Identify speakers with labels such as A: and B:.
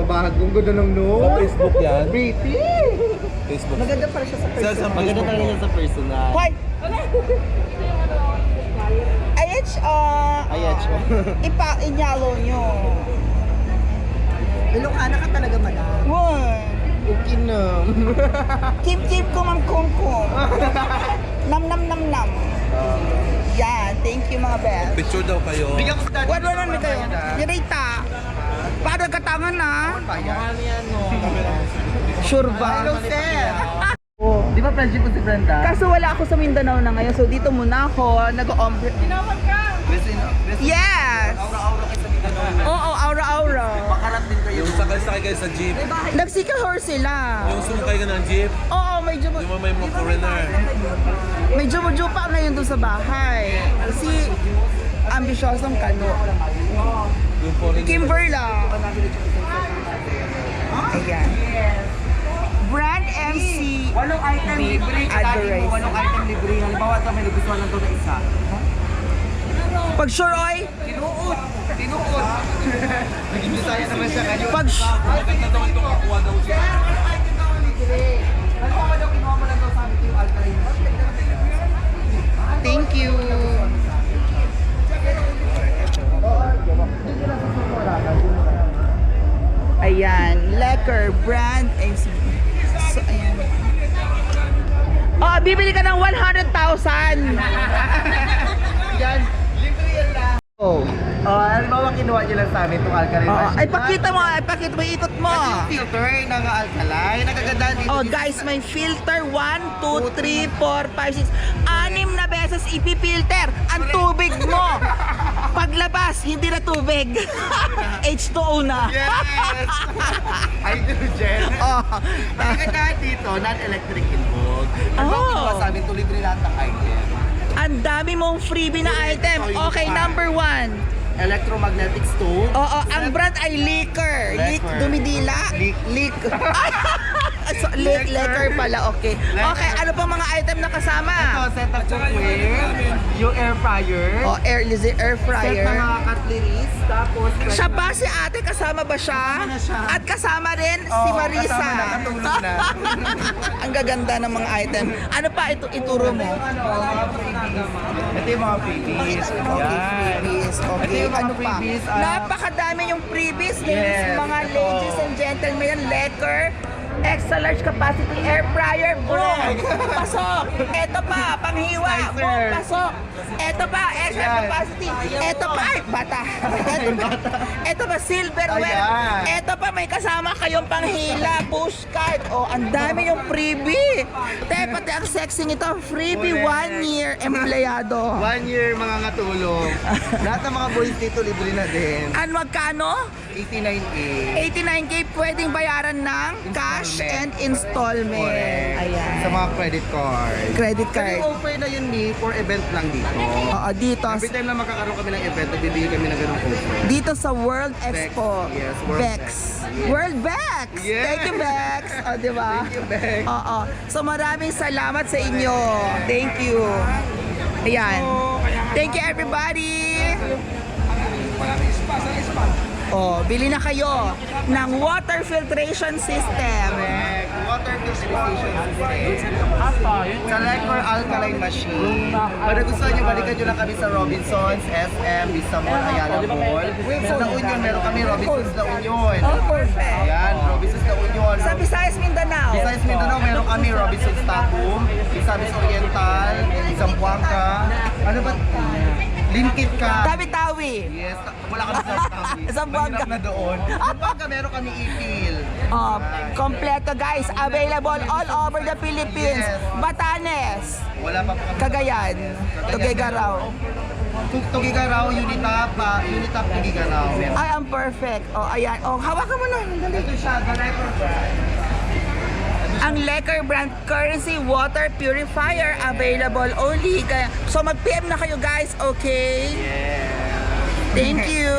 A: Sa bagong ganda ng
B: Sa
A: no.
B: Facebook yan.
A: Pretty.
B: Facebook.
A: Maganda pala siya sa personal.
B: Maganda talaga siya sa personal.
C: Hoy!
A: Ayach.
C: Inyalo nyo.
A: Ilocana ka talaga, madam.
C: Wow.
A: Okay na.
C: Kim kumam. Nam. Yan, thank you mga best.
B: Picture daw kayo.
A: Bigyan ko sa
C: Wala na kayo. Direta. Paano katangan na?
A: Mahal yan, no.
C: Sure ba?
A: Hello, sir. Di ba friendship ko si Brenda?
C: Kaso wala ako sa Mindanao na ngayon, so dito muna ako nag-ombre. Yes!
A: Aura-aura kayo sa Mindanao.
C: Oo, aura-aura.
A: Makarat din kayo.
B: Yung sakay kayo sa jeep.
C: Nag-Sika horse sila.
B: Yung sumakay ka ng jeep.
C: Oo, medyo
B: Yung may mga foreigner.
C: pa ngayon doon sa bahay. Kasi ambisyosong kano.
B: Yung foreigner.
C: Kimber lang. Ayan. Brand MC.
A: Walong item libre.
C: Adorais.
A: Walong item libre. Halimbawa ito, may nagustuhan lang ito na isa.
C: Pag sure oy,
A: Tinuod. Naging Bisaya naman siya ngayon.
C: pag
B: Maganda daw ito kakuha daw siya.
A: Halimbawa daw, kinuha mo lang daw sa amin ito yung alkaline.
C: thank you. Ayan, Lecker Brand MC. So, ayan. Oh, bibili ka ng 100,000.
A: Yan. Libre yan lang.
C: Oh.
A: Halimbawa, kinuha niyo lang sa amin itong alkaline machine.
C: Ay, pakita mo, ikot mo.
A: Yung filter ng alkaline. Nagagandaan dito.
C: Oh, guys, may filter 1, 2, 3, 4, 5, 6. 6 na beses ipipilter ang tubig mo. Paglabas, hindi na tubig. H2O na.
A: Yes! Hydrogen.
C: Oh.
A: Nagagandaan dito, non-electric involved. Halimbawa,
C: Oh.
A: kinuha sa amin ito, libre lahat ng item.
C: Ang dami mong freebie na item. Okay, number 1.
A: Electromagnetic stove.
C: Oo, ang brand ay Liquor. Leak,
A: Lecker.
C: dumidila.
A: Leak.
C: So, Liquor pala, okay. Okay, ano pang mga item na kasama?
A: Ito, set of cookware, yung air fryer,
C: Oh, air
A: set
C: fryer.
A: ng mga cutleries, tapos
C: Siya ba si ate? Kasama ba siya?
A: Kasama na siya.
C: At kasama rin si
A: Oo,
C: Marisa.
A: kasama na, katulog na.
C: Ang gaganda ng mga item. Ano pa ito ituro mo?
A: Ito yung mga freebies.
C: Okay, freebies.
A: Ito
C: Okay,
A: yung mga
C: ano pa?
A: freebies,
C: Napakadami yung freebies,
A: Yes,
C: mga
A: ito.
C: ladies and gentlemen. Lecker, extra large capacity air fryer. Boom! Pasok! Ito pa, panghiwa.
A: Sizer.
C: Boom! Pasok! Ito pa, extra
A: Ayan.
C: capacity. Ito pa, ay, bata. Ito pa, silverware.
A: Ayan.
C: Ito pa, may kasama kayong panghila, push card. Oh, ang dami yung freebie. Te, pati ang sexy nito, freebie
A: Correct.
C: 1 year empleyado.
A: 1 year mga katulong. Lahat ng mga boys dito libre na din.
C: Ano magkano?
A: 89K.
C: 89K pwedeng bayaran ng cash and installment.
A: Correct.
C: Ayan.
A: Sa mga credit card.
C: Credit
A: Pero
C: card.
A: yung offer na yun ni for event lang dito.
C: Oo, dito.
A: Every time na magkakaroon kami ng event, nagbibigay kami ng ganung offer.
C: Dito sa World Expo.
A: Yes, World
C: Bex.
A: Bex.
C: World Bex!
A: Yes.
C: Thank you, Bex! O, di ba?
A: Thank you, Bex.
C: Oo. So, maraming salamat sa inyo. Thank you. Ayan. Thank you, everybody. Oh, bili na kayo ng water filtration system.
A: Correct. Water filtration system. Sa Lecker Alkaline Machine. Kung nagustuhan nyo, balikan nyo lang kami sa Robinsons, SM, Vista Mall, Ayala Mall. Sa La Union, meron kami Robinsons La Union.
C: Oh, perfect.
A: Ayan, Robinsons La Union.
C: Sa Visayas, Mindanao.
A: Besides Mindanao, meron kami Robinsons Tacum, Visayas Oriental, Zamboanga. Ano ba? Linkit ka.
C: Tawi-tawi.
A: Yes, wala kami sa Tawi.
C: Zamboanga.
A: Mahirap na doon. Zamboanga, meron kami ipil.
C: Oh, kompleto guys, available all over the Philippines.
A: Yes.
C: Batanes,
A: Wala pa po kami.
C: Cagayan, Tuguegarao.
A: Tugigaraw, Unitap, Tugigaraw.
C: Ay, ang perfect. Oh, ayan. Oh, hawakan mo na. Dali.
A: Ito siya, the Lecker brand.
C: Ang Lecker brand currency water purifier available only. So mag-PM na kayo guys, okay?
A: Yeah.
C: Thank you.